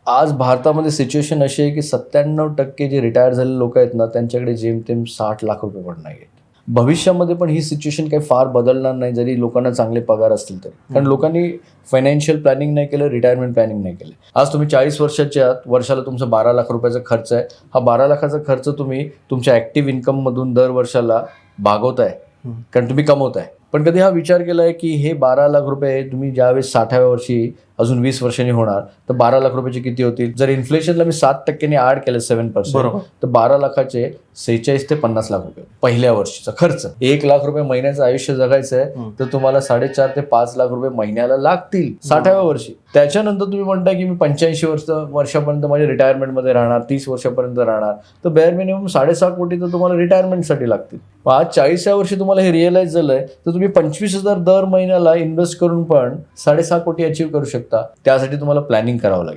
आज भारतामध्ये सिच्युएशन अशी आहे की 97% जे रिटायर झालेले लोक आहेत ना, त्यांच्याकडे जेमतेम 60 लाख रुपये पण नाही आहेत. भविष्यामध्ये पण ही सिच्युएशन काही फार बदलणार नाही, जरी लोकांना चांगले पगार असतील तरी. कारण लोकांनी फायनान्शियल प्लॅनिंग नाही केलं, रिटायरमेंट प्लॅनिंग नाही केलं. आज तुम्ही 40 वर्षाच्या आत वर्षाला तुमचा 12 लाख रुपयाचा खर्च आहे. हा 12 लाखाचा खर्च तुम्ही तुमच्या ऍक्टिव्ह इन्कममधून दर वर्षाला भागवताय, कारण तुम्ही कमवताय. पण कधी हा विचार केलाय की हे 12 लाख रुपये तुम्ही ज्यावेळेस 60व्या वर्षी अजून 20 वर्षांनी होणार, तर 12 लाख रुपयाचे किती होतील? जर इन्फ्लेशनला मी 7% ऍड केलं 7%, तर 12 लाखाचे 46 ते 50 लाख रुपये पहिल्या वर्षीचा खर्च. 1 लाख रुपये महिन्याचं आयुष्य जगायचं आहे, तर तुम्हाला 4.5 ते 5 लाख रुपये महिन्याला लागतील 60व्या वर्षी. त्याच्यानंतर तुम्ही म्हणता की मी 85 वर्षापर्यंत माझ्या रिटायरमेंटमध्ये राहणार, 30 वर्षापर्यंत राहणार, तर बेअर मिनिमम 6.5 कोटी तर तुम्हाला रिटायरमेंटसाठी लागतील. आज 40व्या वर्षी तुम्हाला हे रिअलाइज झालंय, तर तुम्ही 25,000 दर महिन्याला इन्व्हेस्ट करून पण 6.5 कोटी अचीव्ह करू शकता. त्यासाठी तुम्हाला प्लॅनिंग करावं लागेल.